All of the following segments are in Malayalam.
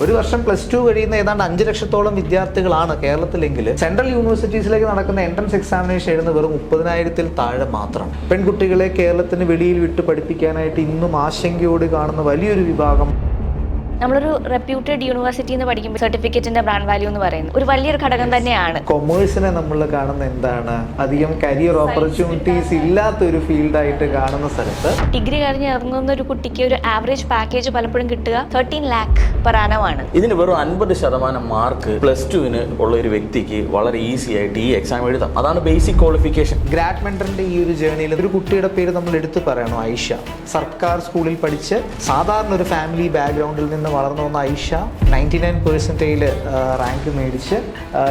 ഒരു വർഷം +2 കഴിയുന്ന ഏതാണ്ട് 5 ലക്ഷത്തോളം വിദ്യാർത്ഥികളാണ് കേരളത്തിലെങ്കിൽ സെൻട്രൽ യൂണിവേഴ്സിറ്റീസിലേക്ക് നടക്കുന്ന എൻട്രൻസ് എക്സാമിനേഷൻ എഴുതുന്ന വെറും 30,000-ൽ താഴെ മാത്രം. പെൺകുട്ടികളെ കേരളത്തിന് വെളിയിൽ വിട്ട് പഠിപ്പിക്കാനായിട്ട് ഇന്നും ആശങ്കയോട് കാണുന്ന വലിയൊരു വിഭാഗം. നമ്മളൊരു റെപ്യൂട്ടഡ് യൂണിവേഴ്സിറ്റി എന്ന് പഠിക്കുമ്പോൾ സർട്ടിഫിക്കറ്റിന്റെ ബ്രാൻഡ് വാല്യൂ എന്ന് പറയുന്നത് ഒരു വലിയൊരു ഘടകം തന്നെയാണ്. കൊമേഴ്സിനെ നമ്മൾ കാണുന്ന എന്താണ്, അധികം കരിയർ ഓപ്പർച്യൂണിറ്റീസ് ഇല്ലാത്ത ഒരു ഫീൽഡായിട്ട് കാണുന്ന സ്ഥലത്ത് ഡിഗ്രി കഴിഞ്ഞ് ഇറങ്ങുന്ന ഒരു കുട്ടിക്ക് ഒരു ആവറേജ് പാക്കേജ് പലപ്പോഴും കിട്ടുക 13 lakh per annum ആണ്. ഇതിന് വെറും 50% മാർക്ക് +2-ന് ഉള്ള ഒരു വ്യക്തിക്ക് വളരെ ഈസി ആയിട്ട് ഈ എക്സാം എഴുതാം. അതാണ് ബേസിക് ക്വാളിഫിക്കേഷൻ. ഗ്രാഡ് മെന്ററിന്റെ ഈ ഒരു ജേർണിയിൽ ഒരു കുട്ടിയുടെ പേര് നമ്മൾ എടുത്തു പറയണോ, ഐഷ. സർക്കാർ സ്കൂളിൽ പഠിച്ച് സാധാരണ ഒരു ഫാമിലി ബാക്ക്ഗ്രൗണ്ടിൽ നിന്ന് വളർന്നു വന്ന ഐഷ 99% റാങ്ക് മേടിച്ച്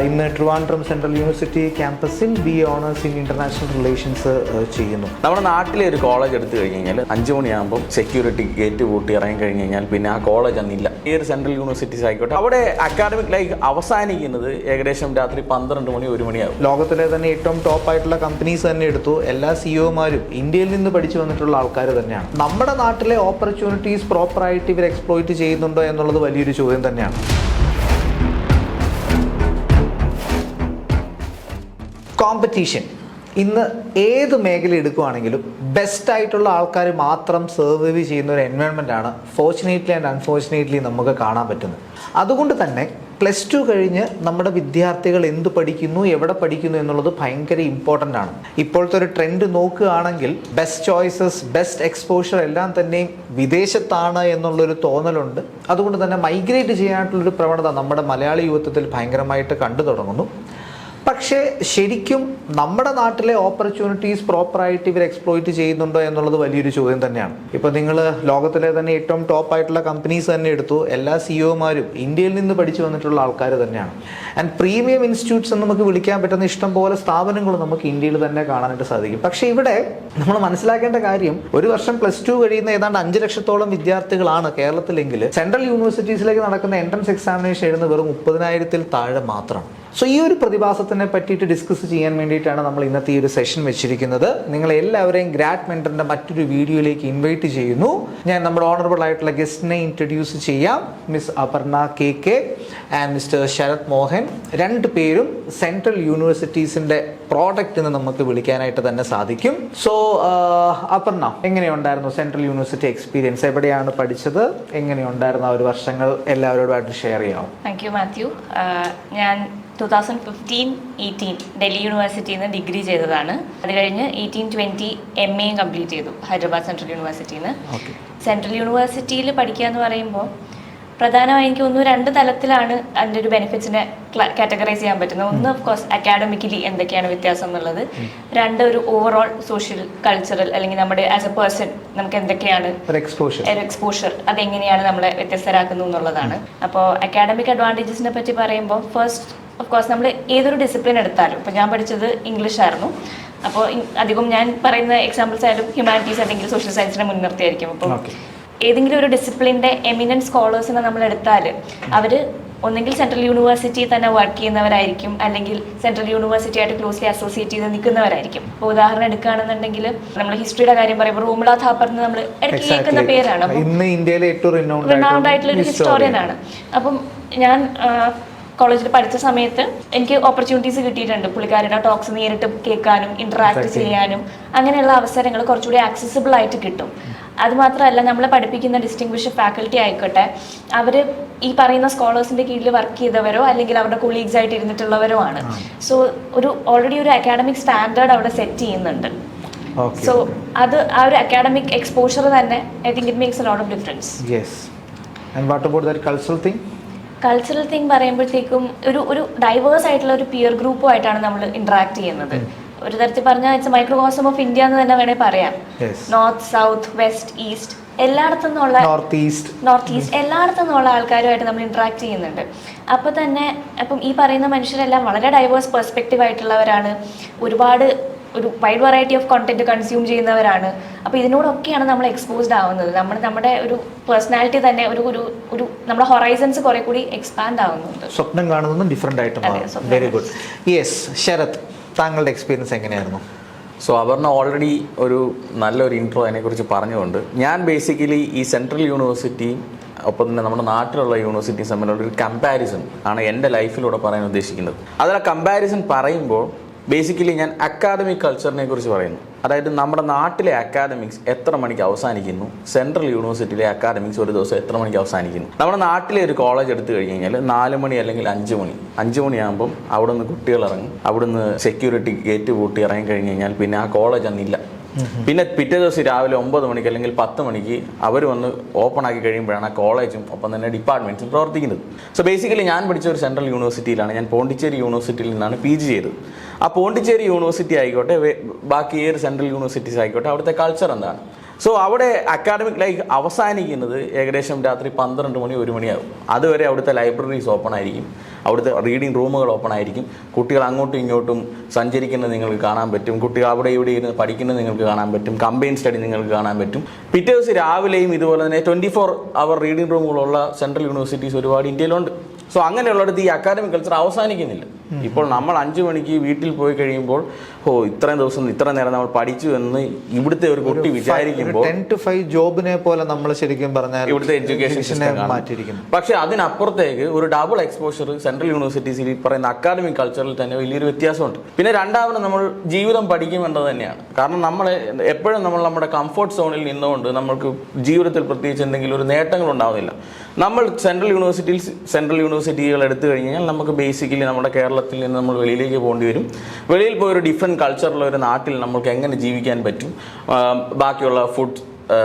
ഇന്ന് ട്രിവാൻഡ്രം സെൻട്രൽ യൂണിവേഴ്സിറ്റി ക്യാമ്പസിൽ BA owners in international relations ചെയ്യുന്നു. നമ്മുടെ നാട്ടിലെ ഒരു കോളേജ് എടുത്തു കഴിഞ്ഞ് കഴിഞ്ഞാൽ 5 മണിയാകുമ്പോൾ സെക്യൂരിറ്റി ഗേറ്റ് പൂട്ടി ഇറങ്ങി കഴിഞ്ഞ് കഴിഞ്ഞാൽ പിന്നെ ആ കോളേജ് അന്നില്ല. ഈ ഒരു സെൻട്രൽ യൂണിവേഴ്സിറ്റീസ് ആയിക്കോട്ടെ, അവിടെ അക്കാഡമിക് ലൈഫ് അവസാനിക്കുന്നത് ഏകദേശം രാത്രി 12 മണി 1 മണിയാകും. ലോകത്തിലെ തന്നെ ഏറ്റവും ടോപ്പ് ആയിട്ടുള്ള കമ്പനീസ് തന്നെ എടുത്തു, എല്ലാ സിഇഒമാരും ഇന്ത്യയിൽ നിന്ന് പഠിച്ചു വന്നിട്ടുള്ള ആൾക്കാർ തന്നെയാണ്. നമ്മുടെ നാട്ടിലെ ഓപ്പർച്യൂണിറ്റീസ് പ്രോപ്പറായിട്ട് ഇവർ എക്സ്പ്ലോയിറ്റ് ചെയ്യുന്നുണ്ടോ എന്നുള്ളത് വലിയൊരു ചോദ്യം തന്നെയാണ്. കോമ്പറ്റീഷൻ ഇന്ന് ഏത് മേഖല എടുക്കുകയാണെങ്കിലും ബെസ്റ്റ് ആയിട്ടുള്ള ആൾക്കാർ മാത്രം സർവൈവ് ചെയ്യുന്ന ഒരു എൻവയോൺമെൻ്റ് ആണ് ഫോർച്ചുനേറ്റ്ലി ആൻഡ് അൺഫോർച്ചുനേറ്റ്ലി നമുക്ക് കാണാൻ പറ്റുന്നത്. അതുകൊണ്ട് തന്നെ +2 കഴിഞ്ഞ് നമ്മുടെ വിദ്യാർത്ഥികൾ എന്ത് പഠിക്കുന്നു, എവിടെ പഠിക്കുന്നു എന്നുള്ളത് ഭയങ്കര ഇമ്പോർട്ടൻ്റ് ആണ്. ഇപ്പോഴത്തെ ഒരു ട്രെൻഡ് നോക്കുകയാണെങ്കിൽ ബെസ്റ്റ് ചോയ്സസ്, ബെസ്റ്റ് എക്സ്പോഷർ എല്ലാം തന്നെയും വിദേശത്താണ് എന്നുള്ളൊരു തോന്നലുണ്ട്. അതുകൊണ്ട് തന്നെ മൈഗ്രേറ്റ് ചെയ്യാനായിട്ടുള്ളൊരു പ്രവണത നമ്മുടെ മലയാളി യുവത്വത്തിൽ ഭയങ്കരമായിട്ട് കണ്ടു തുടങ്ങുന്നു. പക്ഷേ ശരിക്കും നമ്മുടെ നാട്ടിലെ ഓപ്പർച്യൂണിറ്റീസ് പ്രോപ്പറായിട്ട് ഇവർ എക്സ്പ്ലോയിറ്റ് ചെയ്യുന്നുണ്ടോ എന്നുള്ളത് വലിയൊരു ചോദ്യം തന്നെയാണ്. ഇപ്പോൾ നിങ്ങൾ ലോകത്തിലെ തന്നെ ഏറ്റവും ടോപ്പ് ആയിട്ടുള്ള കമ്പനീസ് തന്നെ എടുത്തു, എല്ലാ സിഇഒമാരും ഇന്ത്യയിൽ നിന്ന് പഠിച്ചു വന്നിട്ടുള്ള ആൾക്കാർ തന്നെയാണ്. ആൻഡ് പ്രീമിയം ഇൻസ്റ്റിറ്റ്യൂട്ട്സ് എന്ന് നമുക്ക് വിളിക്കാൻ പറ്റുന്ന ഇഷ്ടം പോലെ സ്ഥാപനങ്ങൾ നമുക്ക് ഇന്ത്യയിൽ തന്നെ കാണാനായിട്ട് സാധിക്കും. പക്ഷേ ഇവിടെ നമ്മൾ മനസ്സിലാക്കേണ്ട കാര്യം, ഒരു വർഷം +2 കഴിയുന്ന ഏതാണ്ട് 5 ലക്ഷത്തോളം വിദ്യാർത്ഥികളാണ് കേരളത്തിലെങ്കിൽ സെൻട്രൽ യൂണിവേഴ്സിറ്റീസിലേക്ക് നടക്കുന്ന എൻട്രൻസ് എക്സാമിനേഷൻ എഴുതുന്ന വെറും 30,000-ൽ താഴെ മാത്രം. സോ ഈ ഒരു പ്രതിഭാസത്തിനെ പറ്റിയിട്ട് ഡിസ്കസ് ചെയ്യാൻ വേണ്ടിയിട്ടാണ് നമ്മൾ ഇന്നത്തെ ഈ ഒരു സെഷൻ വെച്ചിരിക്കുന്നത്. നിങ്ങൾ എല്ലാവരെയും ഗ്രാഡ് മെന്ററിന്റെ മറ്റൊരു വീഡിയോയിലേക്ക് ഇൻവൈറ്റ് ചെയ്യുന്നു. ഞാൻ നമ്മുടെ ഓണറബിൾ ആയിട്ടുള്ള ഗസ്റ്റിനെ ഇൻട്രൊഡ്യൂസ് ചെയ്യാം. Miss Aparna KK and mister Sarath Mohan. 2 പേരും സെൻട്രൽ യൂണിവേഴ്സിറ്റീസിന്റെ പ്രോഡക്റ്റ് എന്ന് നമുക്ക് വിളിക്കാനായിട്ട് തന്നെ സാധിക്കും. സോ അപർണ, എങ്ങനെയുണ്ടായിരുന്നു സെൻട്രൽ യൂണിവേഴ്സിറ്റി എക്സ്പീരിയൻസ്? എവിടെയാണ് പഠിച്ചത്? എങ്ങനെയുണ്ടായിരുന്നു ആ ഒരു വർഷങ്ങൾ? എല്ലാവരോടുമായിട്ട് ഷെയർ ചെയ്യാം. Thank you Mathew. ഞാൻ 2015-18 ഡൽഹി യൂണിവേഴ്സിറ്റിയിൽ നിന്ന് ഡിഗ്രി ചെയ്തതാണ്. അത് കഴിഞ്ഞ് 18-20 MA കംപ്ലീറ്റ് ചെയ്തു ഹൈദരാബാദ് സെൻട്രൽ യൂണിവേഴ്സിറ്റിയിൽ നിന്ന്. സെൻട്രൽ യൂണിവേഴ്സിറ്റിയിൽ പഠിക്കുക എന്ന് പറയുമ്പോൾ പ്രധാനമായും എനിക്ക് 2 തലത്തിലാണ് അതിൻ്റെ ഒരു ബെനിഫിറ്റ്സിനെ കാറ്റഗറൈസ് ചെയ്യാൻ പറ്റുന്നത്. ഒന്ന് ഓഫ് കോഴ്സ് അക്കാഡമിക്കലി എന്തൊക്കെയാണ് വ്യത്യാസം എന്നുള്ളത്. 2 ഒരു ഓവറോൾ സോഷ്യൽ കൾച്ചറൽ അല്ലെങ്കിൽ നമ്മുടെ ആസ് എ പേഴ്സൺ നമുക്ക് എന്തൊക്കെയാണ് എക്സ്പോഷർ, അതെങ്ങനെയാണ് നമ്മളെ വ്യത്യസ്തരാക്കുന്നത് എന്നുള്ളതാണ്. അപ്പോൾ അക്കാഡമിക് അഡ്വാൻറ്റേജസിനെ പറ്റി പറയുമ്പോൾ ഫസ്റ്റ് ഓഫ് കോഴ്സ് നമ്മൾ ഏതൊരു ഡിസിപ്ലിൻ എടുത്താലും, ഇപ്പോൾ ഞാൻ പഠിച്ചത് ഇംഗ്ലീഷ് ആയിരുന്നു. അപ്പോൾ അധികം ഞാൻ പറയുന്ന എക്സാമ്പിൾസ് ആയാലും ഹ്യൂമാനിറ്റീസ് അല്ലെങ്കിൽ സോഷ്യൽ സയൻസിനെ മുൻനിർത്തിയായിരിക്കും. അപ്പോൾ ഏതെങ്കിലും ഒരു ഡിസിപ്ലിൻ്റെ എമിനൻറ്റ് സ്കോളേഴ്സിനെ നമ്മൾ എടുത്താൽ അവർ ഒന്നെങ്കിൽ സെൻട്രൽ യൂണിവേഴ്സിറ്റിയിൽ തന്നെ വർക്ക് ചെയ്യുന്നവരായിരിക്കും, അല്ലെങ്കിൽ സെൻട്രൽ യൂണിവേഴ്സിറ്റി ആയിട്ട് ക്ലോസ്ലി അസോസിയേറ്റ് ചെയ്ത് നിൽക്കുന്നവരായിരിക്കും. ഇപ്പോൾ ഉദാഹരണം എടുക്കുകയാണെന്നുണ്ടെങ്കിൽ നമ്മൾ ഹിസ്റ്ററിയുടെ കാര്യം പറയുമ്പോൾ റൂമിള താപ്പർ എന്ന് നമ്മൾ ഇടയ്ക്ക് കേൾക്കുന്ന പേരാണ്. റിനൗണ്ട് ആയിട്ടുള്ള ഒരു ഹിസ്റ്റോറിയനാണ്. അപ്പം ഞാൻ കോളേജിൽ പഠിച്ച സമയത്ത് എനിക്ക് ഓപ്പർച്യൂണിറ്റീസ് കിട്ടിയിട്ടുണ്ട്. പുള്ളിക്കാരുടെ ടോക്സ് നേരിട്ട് കേൾക്കാനും ഇന്ററാക്ട് ചെയ്യാനും അങ്ങനെയുള്ള അവസരങ്ങൾ കുറച്ചുകൂടി ആക്സസിബിൾ ആയിട്ട് കിട്ടും. അതുമാത്രമല്ല, നമ്മളെ പഠിപ്പിക്കുന്ന ഡിസ്റ്റിങ്വിഷ്ഡ് ഫാക്കൽറ്റി ആയിക്കോട്ടെ, അവർ ഈ പറയുന്ന സ്കോളേഴ്സിന്റെ കീഴിൽ വർക്ക് ചെയ്തവരോ അല്ലെങ്കിൽ അവരുടെ കൊളീഗ്സ് ആയിട്ട് ഇരുന്നിട്ടുള്ളവരോ ആണ്. സോ ഓൾറെഡി ഒരു അക്കാഡമിക് സ്റ്റാൻഡേർഡ് അവിടെ സെറ്റ് ചെയ്യുന്നുണ്ട്. സോ അത് ആ ഒരു അക്കാഡമിക് എക്സ്പോഷർ തന്നെ I think it makes a lot of difference. Cultural thing പറയുമ്പോഴത്തേക്കും ഒരു ഡൈവേഴ്സ് ആയിട്ടുള്ള ഒരു പിയർ ഗ്രൂപ്പുമായിട്ടാണ് നമ്മൾ ഇന്ററാക്ട് ചെയ്യുന്നത്. ഒരു തരത്തിൽ പറഞ്ഞാൽ ഇറ്റ്സ് മൈക്രോകോസം ഓഫ് ഇന്ത്യ എന്ന് തന്നെ വേണേൽ പറയാം. നോർത്ത്, സൗത്ത്, വെസ്റ്റ്, ഈസ്റ്റ് എല്ലായിടത്തു നിന്നുള്ള നോർത്ത് ഈസ്റ്റ് എല്ലായിടത്തു നിന്നുള്ള ആൾക്കാരുമായിട്ട് നമ്മൾ ഇന്ററാക്ട് ചെയ്യുന്നുണ്ട്. അപ്പോൾ തന്നെ ഈ പറയുന്ന മനുഷ്യരെല്ലാം വളരെ ഡൈവേഴ്സ് പെർസ്പെക്റ്റീവ് ആയിട്ടുള്ളവരാണ്. ഒരുപാട് ഒരു wide variety of content consume ചെയ്യുന്നവരാണ്. അപ്പോൾ ഇതിനോടൊക്കെയാണ് നമ്മൾ എക്സ്പോസ്ഡ് ആവുന്നത്. നമ്മുടെ ഒരു പേഴ്സണാലിറ്റി തന്നെ ഒരു നമ്മുടെ ഹൊറൈസൺസ് കുറെ കൂടി എക്സ്പാൻഡ് ആവുന്നുണ്ട്. സ്വപ്നം കാണുന്നതും ഡിഫറെന്റ് ആയിട്ട്. Very good. യെസ് ശരത്, താങ്കളുടെ എക്സ്പീരിയൻസ് എങ്ങനെയായിരുന്നു? സോ അപർണ ഓൾറെഡി ഒരു നല്ലൊരു ഇൻട്രോ അതിനെക്കുറിച്ച് പറഞ്ഞുകൊണ്ട്, ഞാൻ ബേസിക്കലി ഈ സെൻട്രൽ യൂണിവേഴ്സിറ്റി ഒപ്പം തന്നെ നമ്മുടെ നാട്ടിലുള്ള യൂണിവേഴ്സിറ്റീസ് തമ്മിലുള്ള ഒരു കമ്പാരിസൺ ആണ് എൻ്റെ ലൈഫിലൂടെ പറയാൻ ഉദ്ദേശിക്കുന്നത്. അതിൽ ആ കമ്പാരിസൺ പറയുമ്പോൾ ബേസിക്കലി ഞാൻ അക്കാഡമിക് കൾച്ചറിനെ കുറിച്ച് പറയുന്നു. അതായത് നമ്മുടെ നാട്ടിലെ അക്കാഡമിക്സ് എത്ര മണിക്ക് അവസാനിക്കുന്നു, സെൻട്രൽ യൂണിവേഴ്സിറ്റിയിലെ അക്കാഡമിക്സ് ഒരു ദിവസം എത്ര മണിക്ക് അവസാനിക്കുന്നു. നമ്മുടെ നാട്ടിലെ ഒരു കോളേജ് എടുത്തു കഴിഞ്ഞ് കഴിഞ്ഞാൽ 4 മണി അല്ലെങ്കിൽ 5 മണിയാകുമ്പം അവിടെ നിന്ന് കുട്ടികൾ ഇറങ്ങും. അവിടുന്ന് സെക്യൂരിറ്റി ഗേറ്റ് പൂട്ടി ഇറങ്ങി കഴിഞ്ഞ് കഴിഞ്ഞാൽ പിന്നെ ആ കോളേജ് അന്നില്ല. പിന്നെ പിറ്റേ ദിവസം രാവിലെ 9 മണിക്ക് അല്ലെങ്കിൽ 10 മണിക്ക് അവർ വന്ന് ഓപ്പൺ ആക്കി കഴിയുമ്പോഴാണ് ആ കോളേജും ഒപ്പം തന്നെ ഡിപ്പാർട്ട്മെൻറ്റ്സും പ്രവർത്തിക്കുന്നത്. സോ ബേസിക്കലി ഞാൻ പഠിച്ച ഒരു സെൻട്രൽ യൂണിവേഴ്സിറ്റിയിലാണ്. ഞാൻ പോണ്ടിച്ചേരി യൂണിവേഴ്സിറ്റിയിൽ നിന്നാണ് PG ചെയ്തത്. ആ പോണ്ടിച്ചേരി യൂണിവേഴ്സിറ്റി ആയിക്കോട്ടെ, ബാക്കി ഏത് സെൻട്രൽ യൂണിവേഴ്സിറ്റീസ് ആയിക്കോട്ടെ, അവിടുത്തെ കൾച്ചർ എന്താണ്? സോ അവിടെ അക്കാഡമിക് ലൈഫ് അവസാനിക്കുന്നത് ഏകദേശം രാത്രി 12 മണി 1 മണിയാകും. അതുവരെ അവിടുത്തെ ലൈബ്രറീസ് ഓപ്പൺ ആയിരിക്കും, അവിടുത്തെ റീഡിംഗ് റൂമുകൾ ഓപ്പൺ ആയിരിക്കും. കുട്ടികൾ അങ്ങോട്ടും ഇങ്ങോട്ടും സഞ്ചരിക്കുന്നത് നിങ്ങൾക്ക് കാണാൻ പറ്റും. കുട്ടികൾ അവിടെ ഇവിടെ ഇരുന്ന് പഠിക്കുന്നത് നിങ്ങൾക്ക് കാണാൻ പറ്റും. കമ്പൈൻ സ്റ്റഡി നിങ്ങൾക്ക് കാണാൻ പറ്റും. പിറ്റേ ദിവസം രാവിലെയും ഇതുപോലെ തന്നെ 24 അവർ റീഡിംഗ് റൂമുകളുള്ള സെൻട്രൽ യൂണിവേഴ്സിറ്റീസ് ഒരുപാട് ഇന്ത്യയിലുണ്ട്. സോ അങ്ങനെയുള്ളിടത്ത് ഈ അക്കാഡമിക് കൾച്ചർ അവസാനിക്കുന്നില്ല. ഇപ്പോൾ നമ്മൾ 5 മണിക്ക് വീട്ടിൽ പോയി കഴിയുമ്പോൾ ഇത്രയും ദിവസം ഇത്ര നേരം നമ്മൾ പഠിച്ചു എന്ന് ഇവിടുത്തെ ഒരു കുട്ടി വിചാരിക്കുമ്പോൾ 10 to 5 ജോബിനെ പോലെ നമ്മൾ ശരിക്കും പറഞ്ഞാൽ ഇവിടുത്തെ എഡ്യൂക്കേഷൻ സിസ്റ്റം മാറ്റിയിരിക്കുന്നു. പക്ഷെ അതിനപ്പുറത്തേക്ക് ഒരു ഡബിൾ എക്സ്പോഷർ സെൻട്രൽ യൂണിവേഴ്സിറ്റീസിൽ പറയുന്ന അക്കാഡമിക് കൾച്ചറിൽ തന്നെ വലിയൊരു വ്യത്യാസമുണ്ട്. പിന്നെ രണ്ടാമത് നമ്മൾ ജീവിതം പഠിക്കുമെന്നത് തന്നെയാണ്. കാരണം നമ്മൾ എപ്പോഴും നമ്മുടെ കംഫർട്ട് സോണിൽ നിന്നുകൊണ്ട് നമ്മൾക്ക് ജീവിതത്തിൽ പ്രത്യേകിച്ച് എന്തെങ്കിലും ഒരു നേട്ടങ്ങൾ ഉണ്ടാവുന്നില്ല. നമ്മൾ സെൻട്രൽ യൂണിവേഴ്സിറ്റികൾ എടുത്തു കഴിഞ്ഞാൽ നമുക്ക് ബേസിക്കലി നമ്മുടെ കേരളത്തിൽ നിന്ന് നമ്മൾ വെളിയിലേക്ക് പോകേണ്ടി വരും. വെളിയിൽ പോയി ഒരു ഡിഫറെൻറ്റ് കൾച്ചറുള്ള ഒരു നാട്ടിൽ നമുക്ക് എങ്ങനെ ജീവിക്കാൻ പറ്റും, ബാക്കിയുള്ള ഫുഡ്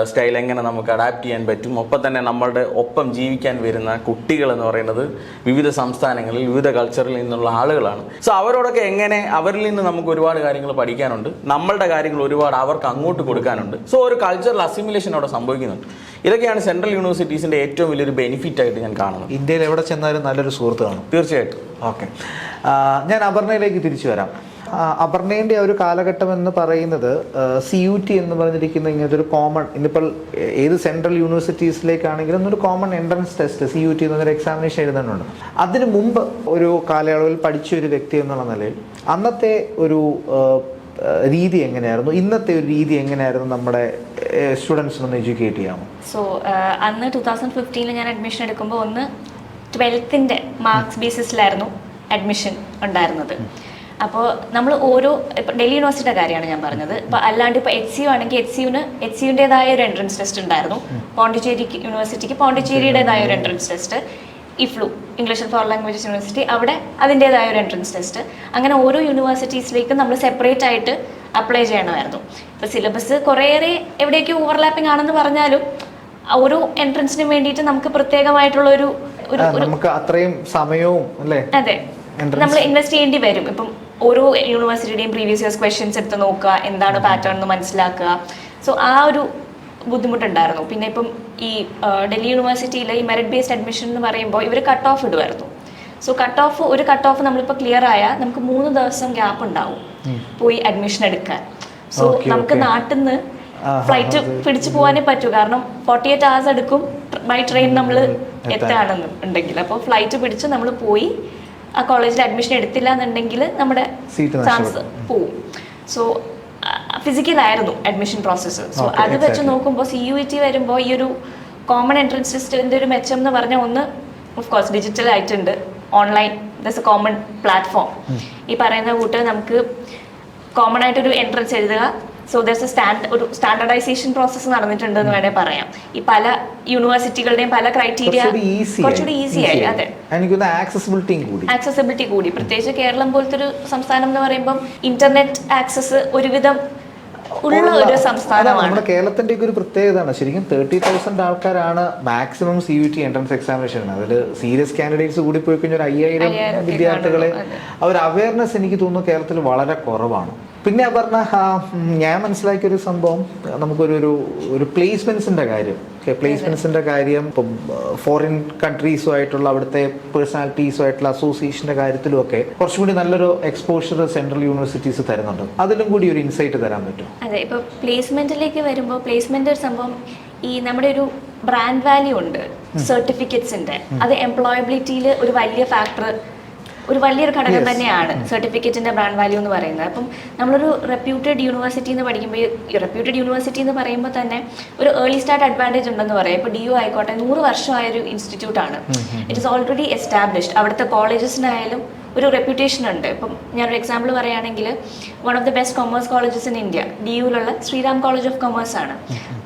സ്റ്റൈൽ എങ്ങനെ നമുക്ക് അഡാപ്റ്റ് ചെയ്യാൻ പറ്റും, ഒപ്പം തന്നെ നമ്മളുടെ ഒപ്പം ജീവിക്കാൻ വരുന്ന കുട്ടികൾ എന്ന് പറയുന്നത് വിവിധ സംസ്ഥാനങ്ങളിൽ വിവിധ കൾച്ചറിൽ നിന്നുള്ള ആളുകളാണ്. സോ അവരോടൊക്കെ എങ്ങനെ അവരിൽ നിന്ന് നമുക്ക് ഒരുപാട് കാര്യങ്ങൾ പഠിക്കാനുണ്ട്, നമ്മളുടെ കാര്യങ്ങൾ ഒരുപാട് അവർക്ക് അങ്ങോട്ട് കൊടുക്കാനുണ്ട്. സോ ഒരു കൾച്ചറൽ അസിമുലേഷൻ അവിടെ സംഭവിക്കുന്നുണ്ട്. ഇതൊക്കെയാണ് സെൻട്രൽ യൂണിവേഴ്സിറ്റീസിൻ്റെ ഏറ്റവും വലിയൊരു ബെനിഫിറ്റ് ആയിട്ട് ഞാൻ കാണുന്നത്. ഇന്ത്യയിൽ എവിടെ ചെന്നാലും നല്ലൊരു സുഹൃത്ത് കാണും. തീർച്ചയായിട്ടും. ഓക്കെ, ഞാൻ അപർണയിലേക്ക് തിരിച്ചു വരാം. അപർണേൻ്റെ ഒരു കാലഘട്ടം എന്ന് പറയുന്നത് CUT എന്ന് പറഞ്ഞിരിക്കുന്ന ഇങ്ങനത്തെ ഒരു കോമൺ, ഇന്നിപ്പോൾ ഏത് സെൻട്രൽ യൂണിവേഴ്സിറ്റീസിലേക്കാണെങ്കിലും ഒരു കോമൺ എൻട്രൻസ് ടെസ്റ്റ് CUT എന്നൊരു എക്സാമിനേഷൻ എഴുതുന്നുണ്ട്. അതിന് മുമ്പ് ഒരു കാലയളവിൽ പഠിച്ച ഒരു വ്യക്തി എന്നുള്ള നിലയിൽ അന്നത്തെ ഒരു രീതി എങ്ങനെയായിരുന്നു, ഇന്നത്തെ ഒരു രീതി എങ്ങനെയായിരുന്നു നമ്മുടെ സ്റ്റുഡൻസിനൊന്ന് എഡ്യൂക്കേറ്റ് ചെയ്യാമോ? സോ അന്ന് 2015 ഞാൻ അഡ്മിഷൻ എടുക്കുമ്പോൾ 12th മാർക്സ് ബേസിസിലായിരുന്നു അഡ്മിഷൻ ഉണ്ടായിരുന്നത്. അപ്പോൾ നമ്മൾ ഇപ്പം ഡൽഹി യൂണിവേഴ്സിറ്റിയുടെ കാര്യമാണ് ഞാൻ പറഞ്ഞത്. ഇപ്പോൾ അല്ലാണ്ട് ഇപ്പോൾ HCU ആണെങ്കിൽ HCUൻ്റെതായ ഒരു എൻട്രൻസ് ടെസ്റ്റ് ഉണ്ടായിരുന്നു. പോണ്ടിച്ചേരി യൂണിവേഴ്സിറ്റിക്ക് പോണ്ടിച്ചേരിയുടേതായ ഒരു entrance test. IFLU English for languages university അവിടെ അതിൻ്റേതായ ഒരു എൻട്രൻസ് ടെസ്റ്റ്. അങ്ങനെ ഓരോ യൂണിവേഴ്സിറ്റീസിലേക്കും നമ്മൾ സെപ്പറേറ്റ് ആയിട്ട് അപ്ലൈ ചെയ്യണമായിരുന്നു. ഇപ്പോൾ സിലബസ് കുറേയേറെ എവിടെയൊക്കെ ഓവർലാപ്പിംഗ് ആണെന്ന് പറഞ്ഞാലും ഓരോ എൻട്രൻസിനും വേണ്ടിയിട്ട് നമുക്ക് പ്രത്യേകമായിട്ടുള്ള ഒരു നമുക്ക് അത്രയും സമയവും അല്ലേ, അതെ, നമ്മൾ ഇൻവെസ്റ്റ് ചെയ്യേണ്ടി വരും. ഇപ്പം ഓരോ യൂണിവേഴ്സിറ്റിയുടെയും പ്രീവിയസ് ഇയേഴ്സ് ക്വസ്റ്റ്യൻസ് എടുത്ത് നോക്കുക, എന്താണ് പാറ്റേൺ എന്ന് മനസ്സിലാക്കുക. സോ ആ ഒരു ബുദ്ധിമുട്ടുണ്ടായിരുന്നു. പിന്നെ ഇപ്പം ഈ ഡൽഹി യൂണിവേഴ്സിറ്റിയിൽ ഈ മെറിറ്റ് ബേസ്ഡ് അഡ്മിഷൻ എന്ന് പറയുമ്പോൾ ഇവർ കട്ട് ഓഫ് ഇടുമായിരുന്നു. സോ ഒരു കട്ട് ഓഫ് നമ്മളിപ്പോൾ ക്ലിയർ ആയാൽ നമുക്ക് 3 ദിവസം ഗ്യാപ്പ് ഉണ്ടാവും പോയി അഡ്മിഷൻ എടുക്കാൻ. സോ നമുക്ക് നാട്ടിൽ നിന്ന് ഫ്ലൈറ്റ് പിടിച്ചു പോകാനേ പറ്റൂ. കാരണം 48 hours എടുക്കും ബൈ ട്രെയിൻ നമ്മൾ എത്തുകയാണെന്നുണ്ടെങ്കിൽ. അപ്പോൾ ഫ്ലൈറ്റ് പിടിച്ച് നമ്മൾ പോയി ആ കോളേജിൽ അഡ്മിഷൻ എടുത്തില്ല എന്നുണ്ടെങ്കിൽ നമ്മുടെ ചാൻസ് പോവും. സോ ഫിസിക്കലായിരുന്നു അഡ്മിഷൻ പ്രോസസ്സ്. സോ അത് വെച്ച് നോക്കുമ്പോൾ CUET വരുമ്പോൾ ഈ ഒരു കോമൺ എൻട്രൻസ് ടെസ്റ്റിൻ്റെ ഒരു മെച്ചം എന്ന് പറഞ്ഞാൽ ഓഫ് കോഴ്സ് ഡിജിറ്റൽ ആയിട്ടുണ്ട്, online thus a common platform. ഈ പറയുന്ന കൂട്ട് നമുക്ക് കോമൺ ആയിട്ടൊരു എൻട്രൻസ് എഴുതുക. സോ ദർസ് ഒരു സ്റ്റാൻഡർഡൈസേഷൻ പ്രോസസ്സ് നടന്നിട്ടുണ്ട് എന്ന് വേണേൽ പറയാം. ഈ പല യൂണിവേഴ്സിറ്റികളുടെയും പല ക്രൈറ്റീരിയ കുറച്ചുകൂടി ഈസി ആയി. അതെ, ആക്സസിബിലിറ്റി കൂടി. പ്രത്യേകിച്ച് കേരളം പോലത്തെ ഒരു സംസ്ഥാനം എന്ന് പറയുമ്പോൾ ഇന്റർനെറ്റ് ആക്സസ് ഒരുവിധം ഉള്ള ഒരു സംസ്ഥാനമാണ്. നമ്മുടെ കേരളത്തിന്റെ ഒരു പ്രത്യേകതയാണ്. ശരിക്കും 30,000 ആൾക്കാരാണ് മാക്സിമം CUT എൻട്രൻസ് എക്സാമിനേഷൻ. അതിൽ സീരിയസ് കാൻഡിഡേറ്റ്സ് കൂടി പോയി കഴിഞ്ഞാൽ 5,000 വിദ്യാർത്ഥികളെ ഒരു അവയർനെസ് എനിക്ക് തോന്നുന്നു കേരളത്തിൽ വളരെ കുറവാണ്. പിന്നെ പറഞ്ഞ ഞാൻ മനസ്സിലാക്കിയൊരു സംഭവം, നമുക്കൊരു പ്ലേസ്മെന്റ്സിന്റെ കാര്യം. പ്ലേസ്മെന്റ്സിന്റെ കാര്യം ഇപ്പം ഫോറിൻ കൺട്രീസുമായിട്ടുള്ള അവിടുത്തെ പേഴ്സണാലിറ്റീസുമായിട്ടുള്ള അസോസിയേഷന്റെ കാര്യത്തിലുമൊക്കെ കുറച്ചുകൂടി നല്ലൊരു എക്സ്പോഷർ സെൻട്രൽ യൂണിവേഴ്സിറ്റീസ് തരുന്നുണ്ട്. അതിലും കൂടി ഒരു ഇൻസൈറ്റ് തരാൻ പറ്റും? അതെ, ഇപ്പോൾ പ്ലേസ്മെന്റിലേക്ക് വരുമ്പോൾ പ്ലേസ്മെന്റ് ഒരു സംഭവം ഈ നമ്മുടെ ഒരു ബ്രാൻഡ് വാല്യൂ ഉണ്ട് സർട്ടിഫിക്കറ്റ്സിന്റെ. അത് എംപ്ലോയബിലിറ്റിയിൽ ഒരു വലിയ ഫാക്ടർ ഒരു വലിയൊരു ഘടകം തന്നെയാണ് സർട്ടിഫിക്കറ്റിന്റെ ബ്രാൻഡ് വാല്യൂ എന്ന് പറയുന്നത്. അപ്പം നമ്മളൊരു റെപ്യൂട്ടഡ് യൂണിവേഴ്സിറ്റി എന്ന് പഠിക്കുമ്പോൾ, റെപ്യൂട്ടഡ് യൂണിവേഴ്സിറ്റി എന്ന് പറയുമ്പോൾ തന്നെ ഒരു ഏർലി സ്റ്റാർട്ട് അഡ്വാൻറ്റേജ് ഉണ്ടെന്ന് പറയാം. ഇപ്പോൾ DU ആയിക്കോട്ടെ 100 വർഷമായൊരു ഇൻസ്റ്റിറ്റ്യൂട്ടാണ്. It is already established. അവിടുത്തെ കോളേജസിനായാലും ഒരു റെപ്യൂട്ടേഷൻ ഉണ്ട്. ഇപ്പം ഞാനൊരു എക്സാമ്പിൾ പറയുകയാണെങ്കിൽ, one of the best commerce colleges in India DUയിലുള്ള ശ്രീറാം കോളേജ് ഓഫ് കൊമേഴ്സ് ആണ്.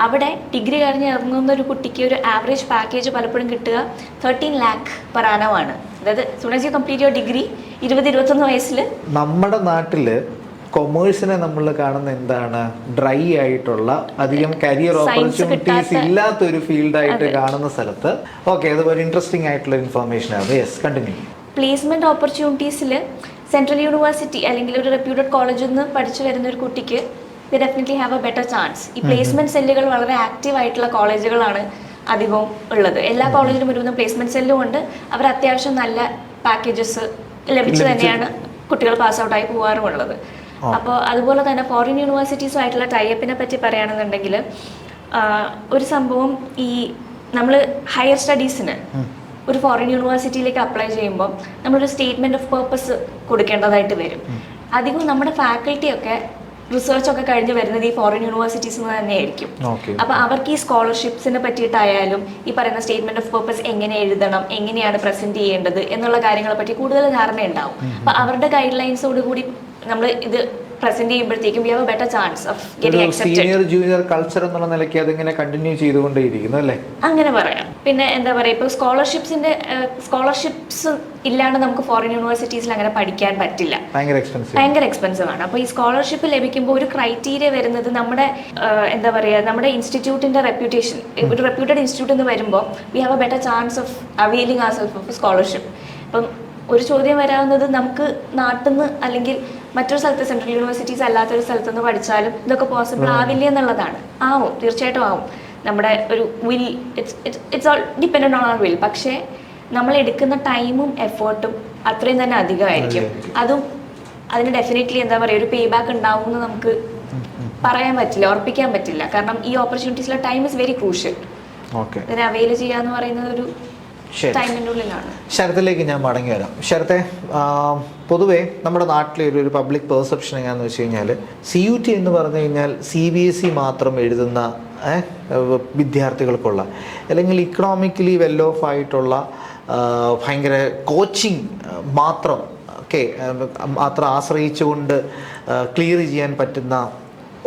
അവിടെ ഡിഗ്രി കഴിഞ്ഞ് ഇറങ്ങുന്ന ഒരു കുട്ടിക്ക് ഒരു ആവറേജ് പാക്കേജ് പലപ്പോഴും കിട്ടുക 13 lakh per annum ആണ്. അതായത് സുണജി കംപ്ലീറ്റ് യുവർ ഡിഗ്രി 20-21 വയസ്സിൽ. നമ്മുടെ നാട്ടില് കൊമേഴ്സിനെ നമ്മൾ കാണുന്ന എന്താണ്, ഡ്രൈ ആയിട്ടുള്ള അധികം കരിയർ ഓപ്പർച്യൂണിറ്റീസ് ഇല്ലാത്ത ഒരു ഫീൽഡായിട്ട് കാണുന്ന സ്ഥലത്ത് ഓക്കെ, അതുപോലെ ഇൻട്രസ്റ്റിംഗ് ആയിട്ടുള്ള ഇൻഫർമേഷൻ ആണ്. Yes, continue. പ്ലേസ്മെന്റ് ഓപ്പർച്യൂണിറ്റീസിൽ സെൻട്രൽ യൂണിവേഴ്സിറ്റി അല്ലെങ്കിൽ ഒരു റെപ്യൂട്ടഡ് കോളേജിൽ നിന്ന് പഠിച്ചു വരുന്ന ഒരു കുട്ടിക്ക് they definitely have a better chance. ഈ പ്ലേസ്മെന്റ് സെല്ലുകൾ വളരെ ആക്റ്റീവ് ആയിട്ടുള്ള കോളേജുകളാണ് അധികവും ഉള്ളത്. എല്ലാ കോളേജിലും ഒരുവിധം പ്ലേസ്മെന്റ് സെല്ലും ഉണ്ട്. അവർ അത്യാവശ്യം നല്ല പാക്കേജസ് ലഭിച്ചു തന്നെയാണ് കുട്ടികൾ പാസ് ഔട്ടായി പോകാറുമുള്ളത്. അപ്പോൾ അതുപോലെ തന്നെ ഫോറിൻ യൂണിവേഴ്സിറ്റീസുമായിട്ടുള്ള ടൈപ്പിനെ പറ്റി പറയുകയാണെന്നുണ്ടെങ്കിൽ, ഒരു സംഭവം, ഈ നമ്മൾ ഹയർ സ്റ്റഡീസിന് ഒരു ഫോറിൻ യൂണിവേഴ്സിറ്റിയിലേക്ക് അപ്ലൈ ചെയ്യുമ്പോൾ നമ്മളൊരു സ്റ്റേറ്റ്മെന്റ് ഓഫ് പേർപ്പസ് കൊടുക്കേണ്ടതായിട്ട് വരും. അധികവും നമ്മുടെ ഫാക്കൽറ്റിയൊക്കെ റിസർച്ചൊക്കെ കഴിഞ്ഞ് വരുന്നത് ഈ ഫോറിൻ യൂണിവേഴ്സിറ്റീസിൽ നിന്ന് തന്നെയായിരിക്കും. അപ്പോൾ അവർക്ക് ഈ സ്കോളർഷിപ്സിനെ പറ്റിയിട്ടായാലും ഈ പറയുന്ന സ്റ്റേറ്റ്മെന്റ് ഓഫ് പേർപ്പസ് എങ്ങനെ എഴുതണം, എങ്ങനെയാണ് പ്രസന്റ് ചെയ്യേണ്ടത് എന്നുള്ള കാര്യങ്ങളെ പറ്റി കൂടുതൽ ധാരണ ഉണ്ടാവും. അപ്പോൾ അവരുടെ ഗൈഡ് ലൈൻസോടുകൂടി നമ്മൾ ഇത് പ്രസന്റ് ചെയ്യുമ്പോഴത്തേക്കും V have a better chance of getting accepted. Senior junior culture എന്നുള്ള നിലയ്ക്ക് അതിങ്ങനെ കണ്ടിന്യൂ ചെയ്തുകൊണ്ടേയിരിക്കുന്നു അല്ലേ, അങ്ങനെ പറയാം. പിന്നെ എന്താ പറയുക, ഇപ്പോൾ സ്കോളർഷിപ്സ് ഇല്ലാണ്ട് നമുക്ക് ഫോറിൻ യൂണിവേഴ്സിറ്റീസിൽ അങ്ങനെ പഠിക്കാൻ പറ്റില്ല, ഭയങ്കര എക്സ്പെൻസീവ് ആണ്. അപ്പോൾ ഈ സ്കോളർഷിപ്പ് ലഭിക്കുമ്പോൾ ഒരു ക്രൈറ്റീരിയ വരുന്നത് നമ്മുടെ എന്താ പറയുക, നമ്മുടെ ഇൻസ്റ്റിറ്റ്യൂട്ടിന്റെ റെപ്യൂട്ടേഷൻ, ഒരു റെപ്യൂട്ടഡ് ഇൻസ്റ്റിറ്റ്യൂട്ട് എന്ന് വരുമ്പോൾ we have a better chance of availing our self of scholarship. അപ്പം ഒരു ചോദ്യം വരാവുന്നത്, നമുക്ക് നാട്ടിൽ നിന്ന് അല്ലെങ്കിൽ മറ്റൊരു സ്ഥലത്ത് സെൻട്രൽ യൂണിവേഴ്സിറ്റീസ് അല്ലാത്തൊരു സ്ഥലത്ത് നിന്ന് പഠിച്ചാലും ഇതൊക്കെ പോസിബിൾ ആവില്ല എന്നുള്ളതാണ്. ആവും, തീർച്ചയായിട്ടും ആവും. നമ്മുടെ ഒരു will, it's all dependent on our will. പക്ഷേ നമ്മൾ എടുക്കുന്ന ടൈമും എഫേർട്ടും അത്രയും തന്നെ അധികമായിരിക്കും. അതിന് ഡെഫിനറ്റ്ലി എന്താ പറയുക, ഒരു പേ ബാക്ക് ഉണ്ടാവും എന്ന് നമുക്ക് പറയാൻ പറ്റില്ല, ഉറപ്പിക്കാൻ പറ്റില്ല. കാരണം ഈ ഓപ്പർച്യൂണിറ്റീസിലെ ടൈം ഇസ് വെരി ക്രൂഷ്യൽ. ഇതിനെ അവൈൽ ചെയ്യാന്ന് പറയുന്നത് ഒരു ടൈമിൻ്റെ ഉള്ളിലാണ്. ശരത്തിലേക്ക് ഞാൻ മടങ്ങി വരാം. ശരത്തെ, പൊതുവേ നമ്മുടെ നാട്ടിലെ ഒരു പബ്ലിക് പെർസെപ്ഷൻ എങ്ങനെയാണെന്ന് വെച്ച് കഴിഞ്ഞാൽ, CUT എന്ന് പറഞ്ഞു കഴിഞ്ഞാൽ CBSE മാത്രം എഴുതുന്ന വിദ്യാർത്ഥികൾക്കുള്ള, അല്ലെങ്കിൽ ഇക്കണോമിക്കലി വെൽ ഓഫ് ആയിട്ടുള്ള ഭയങ്കര കോച്ചിങ് മാത്രം ആശ്രയിച്ചുകൊണ്ട് ക്ലിയർ ചെയ്യാൻ പറ്റുന്ന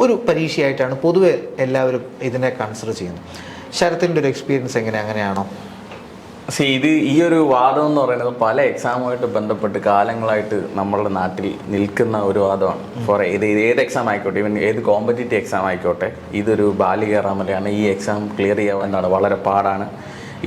ഒരു പരീക്ഷയായിട്ടാണ് പൊതുവെ എല്ലാവരും ഇതിനെ കൺസിഡർ ചെയ്യുന്നത്. ശരത്തിൻ്റെ ഒരു എക്സ്പീരിയൻസ് അങ്ങനെയാണോ? ഇത് ഈ ഒരു വാദം എന്ന് പറയുന്നത് പല എക്സാമുമായിട്ട് ബന്ധപ്പെട്ട് കാലങ്ങളായിട്ട് നമ്മളുടെ നാട്ടിൽ നിൽക്കുന്ന ഒരു വാദമാണ്. ഫോർ ഏത് എക്സാം ആയിക്കോട്ടെ, ഈവൻ ഏത് കോമ്പറ്റേറ്റീവ് എക്സാം ആയിക്കോട്ടെ, ഇതൊരു ബാലികേറാമലയാണ്. ഈ എക്സാം ക്ലിയർ ചെയ്യാവുന്നതാണ്, വളരെ പാടാണ്.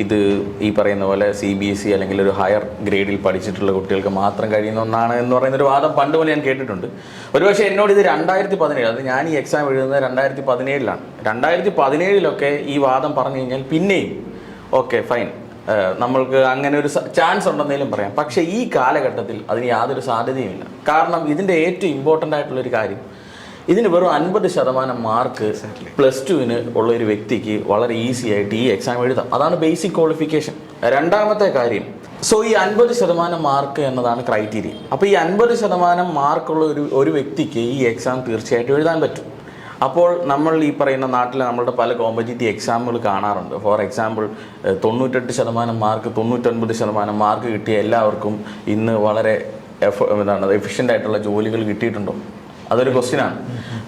ഇത് ഈ പറയുന്ന പോലെ CBSE അല്ലെങ്കിൽ ഒരു ഹയർ ഗ്രേഡിൽ പഠിച്ചിട്ടുള്ള കുട്ടികൾക്ക് മാത്രം കഴിയുന്ന ഒന്നാണ് എന്ന് പറയുന്നൊരു വാദം പണ്ട് പോലെ ഞാൻ കേട്ടിട്ടുണ്ട്. ഒരുപക്ഷെ എന്നോട് ഇത് 2017, അത് ഞാൻ ഈ എക്സാം എഴുതുന്നത് 2017-ലാണ്. 2017-ലൊക്കെ ഈ വാദം പറഞ്ഞു കഴിഞ്ഞാൽ പിന്നെയും ഓക്കെ ഫൈൻ, നമ്മൾക്ക് അങ്ങനെ ഒരു ചാൻസ് ഉണ്ടെന്നേലും പറയാം. പക്ഷേ ഈ കാലഘട്ടത്തിൽ അതിന് യാതൊരു സാധ്യതയുമില്ല. കാരണം ഇതിൻ്റെ ഏറ്റവും ഇമ്പോർട്ടൻ്റ് ആയിട്ടുള്ളൊരു കാര്യം, ഇതിന് വെറും 50% മാർക്ക് +2-ന് ഉള്ള ഒരു വ്യക്തിക്ക് വളരെ ഈസി ആയിട്ട് ഈ എക്സാം എഴുതാം. അതാണ് ബേസിക് ക്വാളിഫിക്കേഷൻ. രണ്ടാമത്തെ കാര്യം, സോ ഈ 50% മാർക്ക് എന്നതാണ് ക്രൈറ്റീരിയ. അപ്പോൾ ഈ 50% മാർക്കുള്ള ഒരു വ്യക്തിക്ക് ഈ എക്സാം തീർച്ചയായിട്ടും എഴുതാൻ പറ്റും. അപ്പോൾ നമ്മൾ ഈ പറയുന്ന നാട്ടിൽ നമ്മളുടെ പല കോമ്പറ്റേറ്റീവ് എക്സാമുകൾ കാണാറുണ്ട്. ഫോർ എക്സാമ്പിൾ 98% മാർക്ക്, 99% മാർക്ക് കിട്ടിയ എല്ലാവർക്കും ഇന്ന് വളരെ എഫിഷ്യൻ്റ് ആയിട്ടുള്ള ജോലികൾ കിട്ടിയിട്ടുണ്ടോ? അതൊരു ക്വസ്റ്റ്യനാണ്.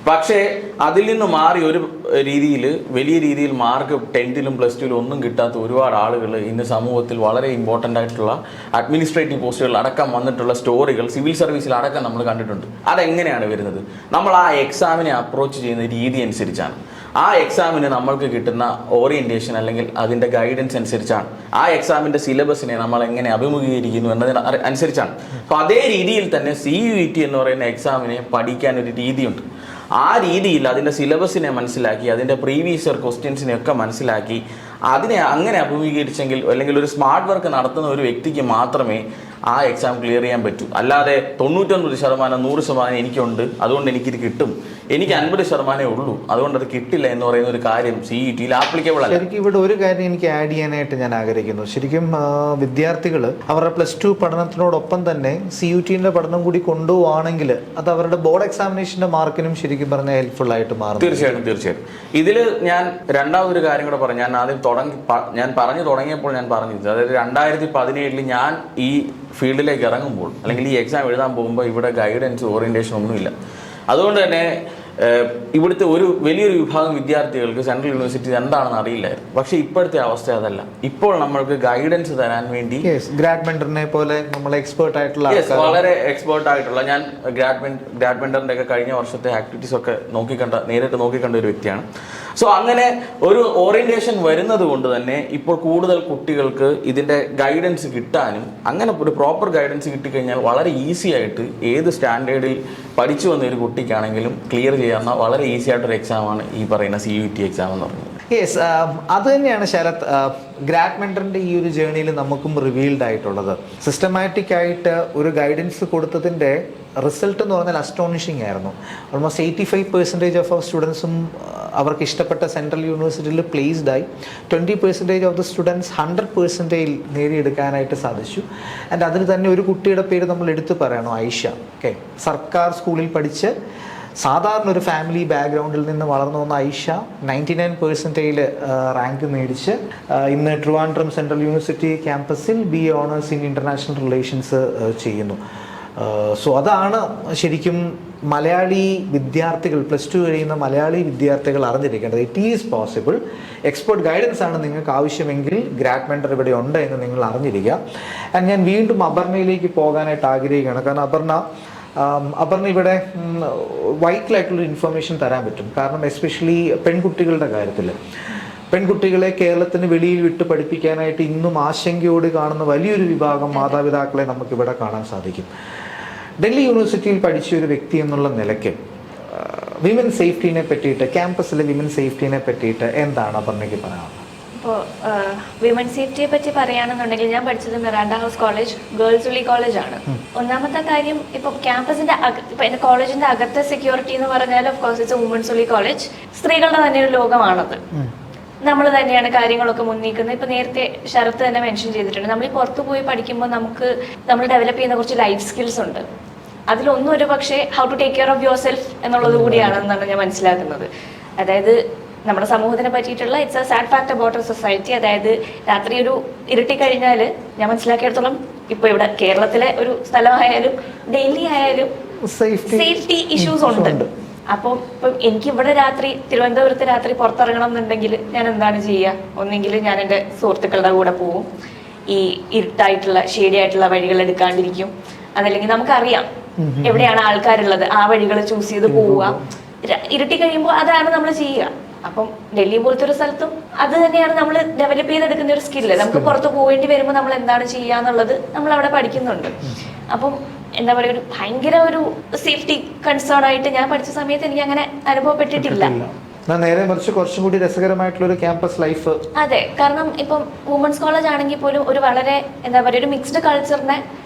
പക്ഷേ അതിൽ നിന്ന് മാറി ഒരു രീതിയിൽ വലിയ രീതിയിൽ മാർക്ക് 10th-ലും +2-ലും ഒന്നും കിട്ടാത്ത ഒരുപാട് ആളുകൾ ഇന്ന് സമൂഹത്തിൽ വളരെ ഇമ്പോർട്ടൻ്റ് ആയിട്ടുള്ള അഡ്മിനിസ്ട്രേറ്റീവ് പോസ്റ്റുകൾ അടക്കം വന്നിട്ടുള്ള സ്റ്റോറികൾ സിവിൽ സർവീസിൽ അടക്കം നമ്മൾ കണ്ടിട്ടുണ്ട്. അതെങ്ങനെയാണ് വരുന്നത്? നമ്മൾ ആ എക്സാമിനെ അപ്രോച്ച് ചെയ്യുന്ന രീതി അനുസരിച്ചാണ്. ആ എക്സാമിന് നമ്മൾക്ക് കിട്ടുന്ന ഓറിയൻറ്റേഷൻ അല്ലെങ്കിൽ അതിൻ്റെ ഗൈഡൻസ് അനുസരിച്ചാണ്. ആ എക്സാമിൻ്റെ സിലബസിനെ നമ്മൾ എങ്ങനെ അഭിമുഖീകരിക്കുന്നു എന്നതിന് അനുസരിച്ചാണ്. അപ്പോൾ അതേ രീതിയിൽ തന്നെ CUET എന്ന് പറയുന്ന എക്സാമിനെ പഠിക്കാൻ ഒരു രീതിയുണ്ട്. ആ രീതിയിൽ അതിൻ്റെ സിലബസിനെ മനസ്സിലാക്കി, അതിൻ്റെ പ്രീവിയസ് ഇയർ ക്വസ്റ്റ്യൻസിനെയൊക്കെ മനസ്സിലാക്കി, അതിനെ അങ്ങനെ അഭിമുഖീകരിച്ചെങ്കിൽ അല്ലെങ്കിൽ ഒരു സ്മാർട്ട് വർക്ക് നടത്തുന്ന ഒരു വ്യക്തിക്ക് മാത്രമേ ആ എക്സാം ക്ലിയർ ചെയ്യാൻ പറ്റൂ. അല്ലാതെ 99%, 100% എനിക്കുണ്ട്, അതുകൊണ്ട് എനിക്കിത് കിട്ടും, എനിക്ക് 50% ഉള്ളൂ, അതുകൊണ്ട് അത് കിട്ടില്ല എന്ന് പറയുന്ന ഒരു കാര്യം CET-യിൽ ആപ്ലിക്കബിൾ അല്ല. ശരിക്കും ഇവിടെ ഒരു കാര്യം എനിക്ക് ആഡ് ചെയ്യാനായിട്ട് ഞാൻ ആഗ്രഹിക്കുന്നു. ശരിക്കും വിദ്യാർത്ഥികൾ അവരുടെ +2 പഠനത്തിനോടൊപ്പം തന്നെ CUT-ന്റെ പഠനം കൂടി കൊണ്ടുപോവുകയാണെങ്കിൽ അത് അവരുടെ ബോർഡ് എക്സാമിനേഷന്റെ മാർക്കിനും ശരിക്കും പറഞ്ഞാൽ ഹെൽപ്ഫുൾ ആയിട്ട് മാറും. തീർച്ചയായിട്ടും. ഇതിൽ ഞാൻ രണ്ടാമതൊരു കാര്യം കൂടെ പറഞ്ഞു. ഞാൻ പറഞ്ഞു തുടങ്ങിയപ്പോൾ ഞാൻ പറഞ്ഞത്, അതായത് 2017 ഞാൻ ഈ ഫീൽഡിലേക്ക് ഇറങ്ങുമ്പോൾ അല്ലെങ്കിൽ ഈ എക്സാം എഴുതാൻ പോകുമ്പോൾ ഇവിടെ ഗൈഡൻസ് ഓറിയന്റേഷൻ ഒന്നുമില്ല. അതുകൊണ്ട് തന്നെ ഇവിടുത്തെ ഒരു വലിയൊരു വിഭാഗം വിദ്യാർത്ഥികൾക്ക് സെൻട്രൽ യൂണിവേഴ്സിറ്റി എന്താണെന്ന് അറിയില്ലായിരുന്നു. പക്ഷേ ഇപ്പോഴത്തെ അവസ്ഥ അതല്ല. ഇപ്പോൾ നമ്മൾക്ക് ഗൈഡൻസ് തരാൻ വേണ്ടി ഗ്രാഡ് മെന്ററിനെ പോലെ നമ്മൾ എക്സ്പേർട്ട് ആയിട്ടുള്ള വളരെ എക്സ്പേർട്ട് ആയിട്ടുള്ള, ഞാൻ ഗ്രാഡ് മെന്ററിന്റെ ഒക്കെ കഴിഞ്ഞ വർഷത്തെ ആക്ടിവിറ്റീസ് ഒക്കെ നേരിട്ട് നോക്കിക്കണ്ട ഒരു വ്യക്തിയാണ്. സോ അങ്ങനെ ഒരു ഓറിയന്റേഷൻ വരുന്നത് കൊണ്ട് തന്നെ ഇപ്പോൾ കൂടുതൽ കുട്ടികൾക്ക് ഇതിന്റെ ഗൈഡൻസ് കിട്ടാനും, അങ്ങനെ ഒരു പ്രോപ്പർ ഗൈഡൻസ് കിട്ടിക്കഴിഞ്ഞാൽ വളരെ ഈസി ആയിട്ട് ഏത് സ്റ്റാൻഡേർഡിൽ പഠിച്ചു വന്ന ഒരു കുട്ടിക്കാണെങ്കിലും ക്ലിയർ ചെയ്യാവുന്ന വളരെ ഈസി ആയിട്ടൊരു എക്സാമാണ് ഈ പറയുന്ന CUT എക്സാം എന്ന് പറയുന്നത്. യെസ്, അത് തന്നെയാണ് ശരത് ഗ്രാഡ് മെന്ററിന്റെ ഈ ഒരു ജേർണിയിൽ നമുക്കും റിവീൽഡ് ആയിട്ടുള്ളത്. സിസ്റ്റമാറ്റിക് ആയിട്ട് ഒരു ഗൈഡൻസ് കൊടുത്തതിന്റെ റിസൾട്ട് എന്ന് പറഞ്ഞാൽ അസ്റ്റോണിഷിംഗ് ആയിരുന്നു. ഓൾമോസ്റ്റ് 85% ഓഫ് അവർ സ്റ്റുഡൻസും അവർക്ക് ഇഷ്ടപ്പെട്ട സെൻട്രൽ യൂണിവേഴ്സിറ്റിയിൽ പ്ലേസ്ഡ് ആയി. 20% ഓഫ് ദ സ്റ്റുഡൻസ് 100% നേടിയെടുക്കാനായിട്ട് സാധിച്ചു. ആൻഡ് അതിൽ തന്നെ ഒരു കുട്ടിയുടെ പേര് നമ്മൾ എടുത്തു പറയണം, ഐഷ. ഓക്കെ, സർക്കാർ സ്കൂളിൽ പഠിച്ച് സാധാരണ ഒരു ഫാമിലി ബാക്ക്ഗ്രൗണ്ടിൽ നിന്ന് വളർന്നു വന്ന ഐഷ 99% റാങ്ക് മേടിച്ച് ഇന്ന് ട്രിവാൻഡ്രം സെൻട്രൽ യൂണിവേഴ്സിറ്റി ക്യാമ്പസിൽ BA owners in international relations ചെയ്യുന്നു. സോ അതാണ് ശരിക്കും മലയാളി വിദ്യാർത്ഥികൾ, +2 കഴിയുന്ന മലയാളി വിദ്യാർത്ഥികൾ അറിഞ്ഞിരിക്കേണ്ടത്. It is possible. Expert guidance ആണ് നിങ്ങൾക്ക് ആവശ്യമെങ്കിൽ ഗ്രാഡ് മെന്റർ ഇവിടെ ഉണ്ട് എന്ന് നിങ്ങൾ അറിഞ്ഞിരിക്കുക. ആൻഡ് ഞാൻ വീണ്ടും അപർണയിലേക്ക് പോകാനായിട്ട് ആഗ്രഹിക്കുകയാണ്. കാരണം അപർണ ഇവിടെ വൈറ്റലായിട്ടുള്ളൊരു ഇൻഫർമേഷൻ തരാൻ പറ്റും. കാരണം എസ്പെഷ്യലി പെൺകുട്ടികളുടെ കാര്യത്തിൽ പെൺകുട്ടികളെ കേരളത്തിന് വെളിയിൽ വിട്ട് പഠിപ്പിക്കാനായിട്ട് ഇന്നും ആശങ്കയോട് കാണുന്ന വലിയൊരു വിഭാഗം മാതാപിതാക്കളെ നമുക്കിവിടെ കാണാൻ സാധിക്കും. ഡൽഹി യൂണിവേഴ്സിറ്റിയിൽ പഠിച്ച ഒരു വ്യക്തി എന്നുള്ള നിലയ്ക്ക് വിമൻ സേഫ്റ്റിനെ പറ്റിയിട്ട്, ക്യാമ്പസിലെ വിമൻ സേഫ്റ്റിനെ പറ്റിയിട്ട് എന്താണ് അപർണയ്ക്ക് പറയാനുള്ളത്? ഇപ്പോൾ വിമൻ സേഫ്റ്റിയെ പറ്റി പറയുകയാണെന്നുണ്ടെങ്കിൽ ഞാൻ പഠിച്ചത് മിറാൻഡ ഹൗസ് കോളേജ്, ഗേൾസ് ഉള്ളി കോളേജാണ്. ഒന്നാമത്തെ കാര്യം, ഇപ്പം ക്യാമ്പസിന്റെ ഇപ്പം എൻ്റെ കോളേജിന്റെ അകത്തെ സെക്യൂരിറ്റി എന്ന് പറഞ്ഞാൽ ഓഫ് കോഴ്സ് ഇറ്റ്സ് വുമൻസ് ഉള്ളി കോളേജ്. സ്ത്രീകളുടെ തന്നെ ഒരു ലോകമാണത്. നമ്മൾ തന്നെയാണ് കാര്യങ്ങളൊക്കെ മുന്നിക്കുന്നത്. ഇപ്പൊ നേരത്തെ ശരത്ത് തന്നെ മെൻഷൻ ചെയ്തിട്ടുണ്ട്, നമ്മൾ പുറത്തു പോയി പഠിക്കുമ്പോൾ നമ്മൾ ഡെവലപ്പ് ചെയ്യുന്ന കുറച്ച് ലൈഫ് സ്കിൽസ് ഉണ്ട്. അതിലൊന്നും ഒരു പക്ഷേ how to take care of your self എന്നുള്ളത് കൂടിയാണെന്നാണ് ഞാൻ മനസ്സിലാക്കുന്നത്. അതായത് നമ്മുടെ സമൂഹത്തിനെ പറ്റിയിട്ടുള്ള it's a sad fact about a society. അതായത് രാത്രി ഒരു ഇരുട്ടി കഴിഞ്ഞാൽ ഞാൻ മനസ്സിലാക്കിയിടത്തോളം ഇപ്പൊ ഇവിടെ കേരളത്തിലെ ഒരു സ്ഥലമായാലും ഡൽഹി ആയാലും സേഫ്റ്റി ഇഷ്യൂസ് ഉണ്ട്. അപ്പോൾ ഇപ്പം എനിക്ക് ഇവിടെ തിരുവനന്തപുരത്ത് രാത്രി പുറത്തിറങ്ങണം എന്നുണ്ടെങ്കിൽ ഞാൻ എന്താണ് ചെയ്യുക? ഒന്നെങ്കിൽ ഞാൻ എൻ്റെ സുഹൃത്തുക്കളുടെ കൂടെ പോവും, ഈ ഇരുട്ടായിട്ടുള്ള ഷേഡിയായിട്ടുള്ള വഴികൾ എടുക്കാണ്ടിരിക്കും. അതല്ലെങ്കിൽ നമുക്കറിയാം എവിടെയാണ് ആൾക്കാരുള്ളത്, ആ വഴികൾ ചൂസ് ചെയ്ത് പോവുക. ഇരുട്ടി കഴിയുമ്പോൾ അതാണ് നമ്മൾ ചെയ്യുക. അപ്പം ഡൽഹി പോലത്തെ ഒരു സ്ഥലത്തും അത് തന്നെയാണ് നമ്മൾ ഡെവലപ്പ് ചെയ്തെടുക്കുന്ന ഒരു സ്കില്ല്. നമുക്ക് പുറത്ത് പോകേണ്ടി വരുമ്പോൾ നമ്മൾ എന്താണ് ചെയ്യുക എന്നുള്ളത് നമ്മൾ അവിടെ പഠിക്കുന്നുണ്ട്. അപ്പം എന്താ പറയുക, ഒരു ഭയങ്കര ഒരു സേഫ്റ്റി കൺസേൺ ആയിട്ട് ഞാൻ പഠിച്ച സമയത്ത് എനിക്ക് അങ്ങനെ അനുഭവപ്പെട്ടിട്ടില്ല. നേരെ മറിച്ച് കുറച്ചും കൂടി രസകരമായിട്ടുള്ള ഒരു ക്യാമ്പസ് ലൈഫ്. അതെ, കാരണം ഇപ്പം വുമൻസ് കോളേജ് ആണെങ്കിൽ പോലും ഒരു വളരെ എന്താ പറയുക ഒരു മിക്സ്ഡ് കൾച്ചറിനെ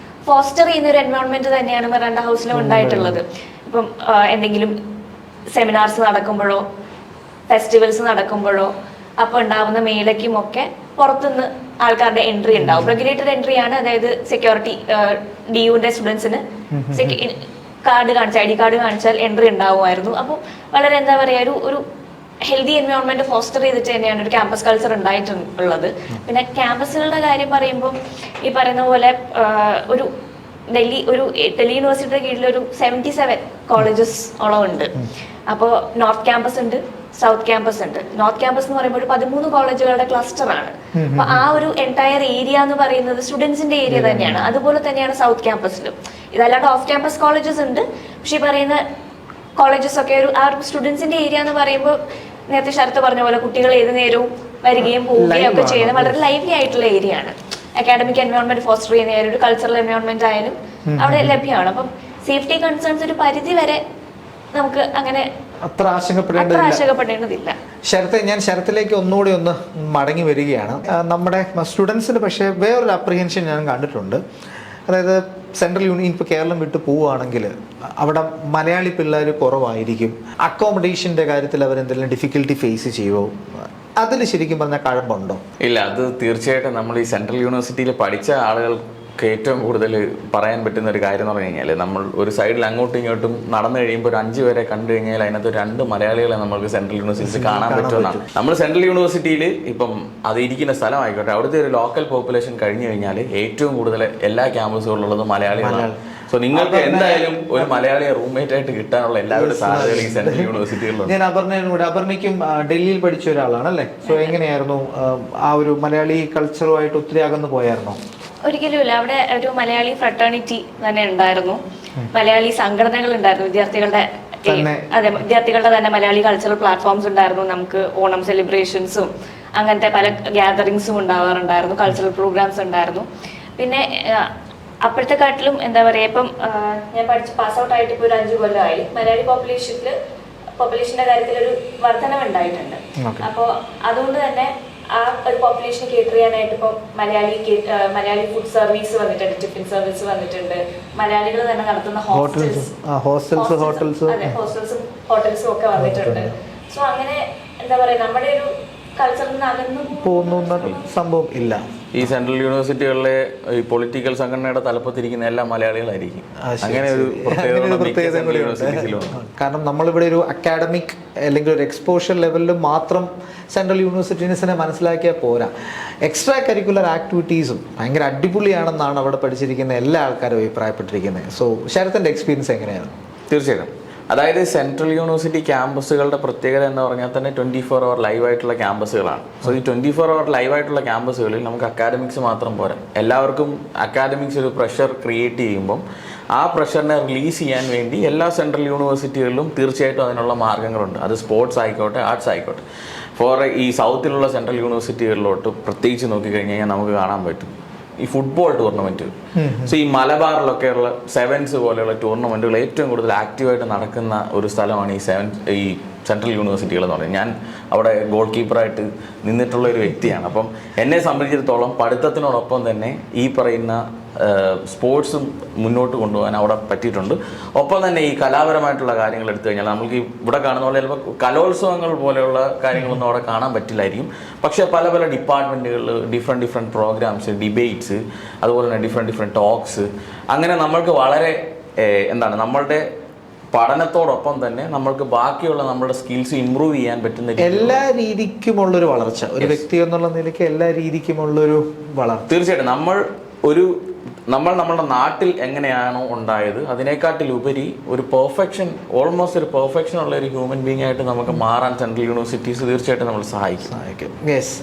ഫോസ്റ്റർ ചെയ്യുന്ന ഒരു എൻവയോൺമെന്റ് തന്നെയാണ് മിറാൻഡ ഹൗസിലും ഉണ്ടായിട്ടുള്ളത്. ഇപ്പം എന്തെങ്കിലും സെമിനാർസ് നടക്കുമ്പോഴോ ഫെസ്റ്റിവൽസ് നടക്കുമ്പോഴോ അപ്പോൾ ഉണ്ടാവുന്ന മേലയ്ക്കും ഒക്കെ പുറത്തുനിന്ന് ആൾക്കാരുടെ എൻട്രി ഉണ്ടാവും. റെഗുലേറ്റഡ് എൻട്രി ആണ്. അതായത് സെക്യൂരിറ്റി DUന്റെ സ്റ്റുഡൻസിന് കാർഡ് കാണിച്ചാൽ ID കാർഡ് കാണിച്ചാൽ എൻട്രി ഉണ്ടാവുമായിരുന്നു. അപ്പോൾ വളരെ എന്താ പറയുക ഒരു ഹെൽത്തി എൻവയോൺമെന്റ് ഫോസ്റ്റർ ചെയ്തിട്ട് തന്നെയാണ് ഒരു ക്യാമ്പസ് കൾച്ചർ ഉണ്ടായിട്ടുള്ളത്. പിന്നെ ക്യാമ്പസുകളുടെ കാര്യം പറയുമ്പോൾ ഈ പറയുന്ന പോലെ ഒരു ഡൽഹി യൂണിവേഴ്സിറ്റിയുടെ കീഴിൽ ഒരു 77 കോളേജസ് ഓളം ഉണ്ട്. അപ്പോൾ നോർത്ത് ക്യാമ്പസ് ഉണ്ട്, സൗത്ത് ക്യാമ്പസ് ഉണ്ട്. നോർത്ത് ക്യാമ്പസ് എന്ന് പറയുമ്പോൾ 13 കോളേജുകളുടെ ക്ലസ്റ്റർ ആണ്. അപ്പൊ ആ ഒരു എൻറ്റയർ ഏരിയ എന്ന് പറയുന്നത് സ്റ്റുഡൻസിന്റെ ഏരിയ തന്നെയാണ്. അതുപോലെ തന്നെയാണ് സൗത്ത് ക്യാമ്പസിലും. ഇതല്ലാണ്ട് ഓഫ് ക്യാമ്പസ് കോളേജസ് ഉണ്ട്. പക്ഷെ ഈ പറയുന്ന കോളേജസ് ഒക്കെ ആ ഒരു സ്റ്റുഡൻസിന്റെ ഏരിയ എന്ന് പറയുമ്പോൾ നേരത്തെ ശരത്ത് പറഞ്ഞ പോലെ കുട്ടികൾ ഏത് നേരവും വരികയും പോവുകയും ഒക്കെ ചെയ്യുന്ന വളരെ ലൈവ്ലി ആയിട്ടുള്ള ഏരിയ ആണ്. അക്കാഡമിക് എൻവയോൺമെന്റ് ഫോസ്റ്റർ ചെയ്യുന്ന ആയാലും ഒരു കൾച്ചറൽ എൻവയോൺമെന്റ് ആയാലും അവിടെ ലഭ്യമാണ്. അപ്പം സേഫ്റ്റി കൺസേൺസ് ഒരു പരിധി വരെ നമുക്ക് അങ്ങനെ അത്ര ആശങ്കപ്പെടേണ്ടതില്ല. ശരത്തെ, ഞാൻ ശരത്തിലേക്ക് ഒന്നുകൂടി ഒന്ന് മടങ്ങി വരികയാണ്. നമ്മുടെ സ്റ്റുഡൻസിന് പക്ഷേ വേറൊരു അപ്രിഹെൻഷൻ ഞാൻ കണ്ടിട്ടുണ്ട്. അതായത് സെൻട്രൽ യൂണിയൻ ഇപ്പോൾ കേരളം വിട്ട് പോവുകയാണെങ്കിൽ അവിടെ മലയാളി പിള്ളേർ കുറവായിരിക്കും. അക്കോമഡേഷൻ്റെ കാര്യത്തിൽ അവരെന്തെങ്കിലും ഡിഫിക്കൽട്ടി ഫേസ് ചെയ്യുമോ? അതിൽ ശരിക്കും പറഞ്ഞാൽ കഴമ്പുണ്ടോ? ഇല്ല, അത് തീർച്ചയായിട്ടും നമ്മൾ ഈ സെൻട്രൽ യൂണിവേഴ്സിറ്റിയിൽ പഠിച്ച ആളുകൾക്ക് ഏറ്റവും കൂടുതൽ പറയാൻ പറ്റുന്ന ഒരു കാര്യം എന്ന് പറഞ്ഞു കഴിഞ്ഞാൽ, നമ്മൾ ഒരു സൈഡിൽ അങ്ങോട്ടും ഇങ്ങോട്ടും നടന്നു കഴിയുമ്പോൾ ഒരു 5 പേരെ കണ്ടു കഴിഞ്ഞാൽ അതിനകത്ത് 2 മലയാളികളെ നമുക്ക് സെൻട്രൽ യൂണിവേഴ്സിറ്റിയിൽ കാണാൻ പറ്റുമെന്നാണ്. നമ്മൾ സെൻട്രൽ യൂണിവേഴ്സിറ്റിയിൽ ഇപ്പം അത് ഇരിക്കുന്ന സ്ഥലമായിക്കോട്ടെ, അവിടുത്തെ ഒരു ലോക്കൽ പോപ്പുലേഷൻ കഴിഞ്ഞു കഴിഞ്ഞാൽ ഏറ്റവും കൂടുതൽ എല്ലാ ക്യാമ്പസുകളിലുള്ളത് മലയാളികളാണ്. സോ നിങ്ങൾക്ക് എന്തായാലും ഒരു മലയാളിയെ റൂംമേറ്റ് ആയിട്ട് കിട്ടാനുള്ള എല്ലാവരുടെ സാധ്യതകളും ഈ സെൻട്രൽ യൂണിവേഴ്സിറ്റികളിലുണ്ട്. ഞാൻ അപർണയ്ക്കും ഡൽഹിയിൽ പഠിച്ച ഒരാളാണ് അല്ലേ? സോ എങ്ങനെയായിരുന്നു ആ ഒരു മലയാളി കൾച്ചറുമായിട്ട് ഒത്തിരി അകന്നു പോയായിരുന്നോ? ഒരിക്കലുമില്ല. അവിടെ ഒരു മലയാളി ഫ്രട്ടേണിറ്റി തന്നെ ഉണ്ടായിരുന്നു, മലയാളി സംഘടനകൾ ഉണ്ടായിരുന്നു, വിദ്യാർത്ഥികളുടെ തന്നെ മലയാളി കൾച്ചറൽ പ്ലാറ്റ്ഫോംസ് ഉണ്ടായിരുന്നു. നമുക്ക് ഓണം സെലിബ്രേഷൻസും അങ്ങനത്തെ പല ഗ്യാതറിങ്സും ഉണ്ടാവാറുണ്ടായിരുന്നു, കൾച്ചറൽ പ്രോഗ്രാംസ് ഉണ്ടായിരുന്നു. പിന്നെ അപ്പോഴത്തെ കാട്ടിലും എന്താ പറയുക, ഇപ്പം ഞാൻ പഠിച്ച് പാസ് ഔട്ട് ആയിട്ട് ഇപ്പോൾ ഒരു 5 കൊല്ലമായി, മലയാളി പോപ്പുലേഷന്റെ കാര്യത്തിൽ ഒരു വർധനം ഉണ്ടായിട്ടുണ്ട്. അപ്പോൾ അതുകൊണ്ട് തന്നെ ആ ഒരു പോപ്പുലേഷനെ കേറ്റർ ചെയ്യാനായിട്ട് ഇപ്പോൾ മലയാളി ഫുഡ് സർവീസ് വന്നിട്ടുണ്ട്, ടിഫിൻ സർവീസ് വന്നിട്ടുണ്ട്, മലയാളികൾ തന്നെ നടത്തുന്ന ഹോസ്റ്റൽസും ഹോട്ടൽസും ഒക്കെ വന്നിട്ടുണ്ട്. സോ അങ്ങനെ എന്താ പറയുക, നമ്മുടെ ഒരു കൾച്ചറിൽ നിന്ന് അകന്നു പോകുന്ന സംഭവം ഇല്ല. ഈ സെൻട്രൽ യൂണിവേഴ്സിറ്റികളിലെ ഈ പൊളിറ്റിക്കൽ സംഘടനയുടെ തലപ്പത്തിരിക്കുന്ന എല്ലാ മലയാളികളായിരിക്കും. അങ്ങനെ ഒരു പ്രത്യേകത. കാരണം നമ്മളിവിടെ ഒരു അക്കാഡമിക് അല്ലെങ്കിൽ ഒരു എക്സ്പോഷർ ലെവലിൽ മാത്രം സെൻട്രൽ യൂണിവേഴ്സിറ്റീസിനെ മനസ്സിലാക്കിയാൽ പോരാ. എക്സ്ട്രാ കരിക്കുലർ ആക്ടിവിറ്റീസും ഭയങ്കര അടിപൊളിയാണെന്നാണ് അവിടെ പഠിച്ചിരിക്കുന്ന എല്ലാ ആൾക്കാരും അഭിപ്രായപ്പെട്ടിരിക്കുന്നത്. സോ ശരത്തിൻ്റെ എക്സ്പീരിയൻസ് എങ്ങനെയാണ്? തീർച്ചയായിട്ടും. അതായത് സെൻട്രൽ യൂണിവേഴ്സിറ്റി ക്യാമ്പസുകളുടെ പ്രത്യേകത എന്ന് പറഞ്ഞാൽ തന്നെ 24 hour ലൈവായിട്ടുള്ള ക്യാമ്പസുകളാണ്. സോ ഈ 24 hour ലൈവായിട്ടുള്ള ക്യാമ്പസുകളിൽ നമുക്ക് അക്കാഡമിക്സ് മാത്രം പോരാ. എല്ലാവർക്കും അക്കാഡമിക്സ് ഒരു പ്രഷർ ക്രിയേറ്റ് ചെയ്യുമ്പം ആ പ്രഷറിനെ റിലീസ് ചെയ്യാൻ വേണ്ടി എല്ലാ സെൻട്രൽ യൂണിവേഴ്സിറ്റികളിലും തീർച്ചയായിട്ടും അതിനുള്ള മാർഗ്ഗങ്ങളുണ്ട്. അത് സ്പോർട്സ് ആയിക്കോട്ടെ, ആർട്സ് ആയിക്കോട്ടെ. ഈ സൗത്തിലുള്ള സെൻട്രൽ യൂണിവേഴ്സിറ്റികളിലോട്ട് പ്രത്യേകിച്ച് നോക്കിക്കഴിഞ്ഞ് കഴിഞ്ഞാൽ നമുക്ക് കാണാൻ പറ്റും ഈ ഫുട്ബോൾ ടൂർണമെന്റ്. സോ ഈ മലബാറിലൊക്കെയുള്ള സെവൻസ് പോലെയുള്ള ടൂർണമെന്റുകൾ ഏറ്റവും കൂടുതൽ ആക്റ്റീവായിട്ട് നടക്കുന്ന ഒരു സ്ഥലമാണ് ഈ സെൻട്രൽ യൂണിവേഴ്സിറ്റികൾ എന്ന് പറയുന്നത്. ഞാൻ അവിടെ ഗോൾ കീപ്പറായിട്ട് നിന്നിട്ടുള്ള ഒരു വ്യക്തിയാണ്. അപ്പം എന്നെ സംബന്ധിച്ചിടത്തോളം പഠിത്തത്തിനോടൊപ്പം തന്നെ ഈ പറയുന്ന സ്പോർട്സും മുന്നോട്ട് കൊണ്ടുപോകാൻ അവിടെ പറ്റിയിട്ടുണ്ട്. ഒപ്പം തന്നെ ഈ കലാപരമായിട്ടുള്ള കാര്യങ്ങൾ എടുത്തു കഴിഞ്ഞാൽ നമുക്ക് ഇവിടെ കാണുന്ന പോലെ ചിലപ്പോൾ കലോത്സവങ്ങൾ പോലെയുള്ള കാര്യങ്ങളൊന്നും അവിടെ കാണാൻ പറ്റില്ലായിരിക്കും. പക്ഷേ പല പല ഡിപ്പാർട്ട്മെൻറ്റുകളിൽ ഡിഫറെൻറ്റ് പ്രോഗ്രാംസ്, ഡിബേറ്റ്സ്, അതുപോലെ തന്നെ ഡിഫറെൻറ്റ് ടോക്സ്, അങ്ങനെ നമ്മൾക്ക് വളരെ നമ്മളുടെ പഠനത്തോടൊപ്പം തന്നെ നമ്മൾക്ക് ബാക്കിയുള്ള നമ്മുടെ സ്കിൽസ് ഇമ്പ്രൂവ് ചെയ്യാൻ പറ്റുന്ന എല്ലാ രീതിക്കുമുള്ളൊരു വളർച്ച, ഒരു വ്യക്തി എന്നുള്ള നിലയ്ക്ക് എല്ലാ രീതിക്കുമുള്ളൊരു വളർച്ച. തീർച്ചയായിട്ടും നമ്മളുടെ നാട്ടിൽ എങ്ങനെയാണോ ഉണ്ടായത് അതിനെക്കാട്ടിലുപരി ഒരു ഓൾമോസ്റ്റ് ഒരു പെർഫെക്ഷൻ ഉള്ള ഒരു ഹ്യൂമൻ ബീങ് ആയിട്ട് നമുക്ക് മാറാൻ സെൻട്രൽ യൂണിവേഴ്സിറ്റീസ് തീർച്ചയായിട്ടും നമ്മൾ സഹായിക്കും. യെസ്,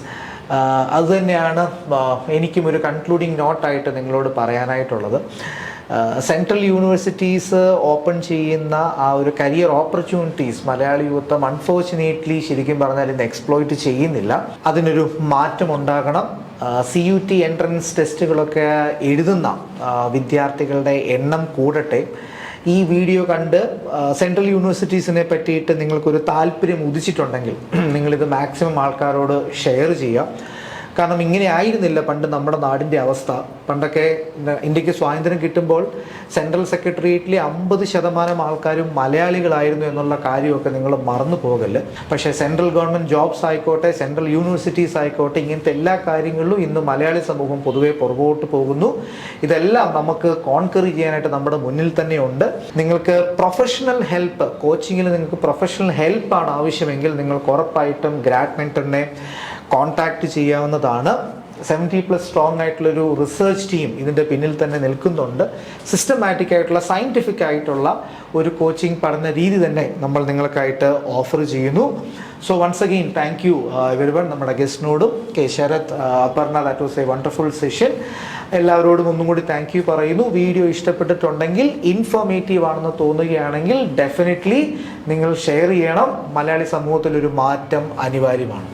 അതുതന്നെയാണ് എനിക്കും ഒരു കൺക്ലൂഡിങ് നോട്ടായിട്ട് നിങ്ങളോട് പറയാനായിട്ടുള്ളത്. സെൻട്രൽ യൂണിവേഴ്സിറ്റീസ് ഓപ്പൺ ചെയ്യുന്ന ആ ഒരു കരിയർ ഓപ്പർച്യൂണിറ്റീസ് മലയാളി യുവത്വം അൺഫോർച്ചുനേറ്റ്ലി ശരിക്കും പറഞ്ഞാൽ ഇന്ന് എക്സ്പ്ലോയിറ്റ് ചെയ്യുന്നില്ല. അതിനൊരു മാറ്റം ഉണ്ടാകണം. CUT എൻട്രൻസ് ടെസ്റ്റുകളൊക്കെ എഴുതുന്ന വിദ്യാർത്ഥികളുടെ എണ്ണം കൂടട്ടെ. ഈ വീഡിയോ കണ്ട് സെൻട്രൽ യൂണിവേഴ്സിറ്റീസിനെ പറ്റിയിട്ട് നിങ്ങൾക്കൊരു താല്പര്യം ഉദിച്ചിട്ടുണ്ടെങ്കിൽ നിങ്ങളിത് മാക്സിമം ആൾക്കാരോട് ഷെയർ ചെയ്യുക. കാരണം ഇങ്ങനെ ആയിരുന്നില്ല പണ്ട് നമ്മുടെ നാടിൻ്റെ അവസ്ഥ. പണ്ടൊക്കെ ഇന്ത്യക്ക് സ്വാതന്ത്ര്യം കിട്ടുമ്പോൾ സെൻട്രൽ സെക്രട്ടേറിയറ്റിൽ 50% ആൾക്കാരും മലയാളികളായിരുന്നു എന്നുള്ള കാര്യമൊക്കെ നിങ്ങൾ മറന്നു പോകല്. പക്ഷേ സെൻട്രൽ ഗവൺമെൻറ് ജോബ്സ് ആയിക്കോട്ടെ, സെൻട്രൽ യൂണിവേഴ്സിറ്റീസ് ആയിക്കോട്ടെ, ഇങ്ങനത്തെ എല്ലാ കാര്യങ്ങളിലും ഇന്ന് മലയാളി സമൂഹം പൊതുവെ പുറകോട്ട് പോകുന്നു. ഇതെല്ലാം നമുക്ക് കോൺകർ ചെയ്യാനായിട്ട് നമ്മുടെ മുന്നിൽ തന്നെയുണ്ട്. നിങ്ങൾക്ക് പ്രൊഫഷണൽ ഹെൽപ്പ്, കോച്ചിങ്ങിൽ നിങ്ങൾക്ക് പ്രൊഫഷണൽ ഹെൽപ്പാണ് ആവശ്യമെങ്കിൽ നിങ്ങൾക്ക് ഉറപ്പായിട്ടും ഗ്രാഡ് മെന്ററിനെ കോൺടാക്റ്റ് ചെയ്യാവുന്നതാണ്. 70+ സ്ട്രോങ് ആയിട്ടുള്ളൊരു റിസർച്ച് ടീം ഇതിൻ്റെ പിന്നിൽ തന്നെ നിൽക്കുന്നുണ്ട്. സിസ്റ്റമാറ്റിക് ആയിട്ടുള്ള സയൻറ്റിഫിക് ആയിട്ടുള്ള ഒരു കോച്ചിങ് പഠന രീതി തന്നെ നമ്മൾ നിങ്ങൾക്കായിട്ട് ഓഫർ ചെയ്യുന്നു. So once again thank you everyone, നമ്മുടെ ഗസ്റ്റിനോടും Sharath, Aparna. That was a wonderful session. എല്ലാവരോടും ഒന്നും കൂടി താങ്ക് യു പറയുന്നു. വീഡിയോ ഇഷ്ടപ്പെട്ടിട്ടുണ്ടെങ്കിൽ, ഇൻഫോർമേറ്റീവ് ആണെന്ന് തോന്നുകയാണെങ്കിൽ ഡെഫിനറ്റ്ലി നിങ്ങൾ ഷെയർ ചെയ്യണം. മലയാളി സമൂഹത്തിലൊരു മാറ്റം അനിവാര്യമാണ്.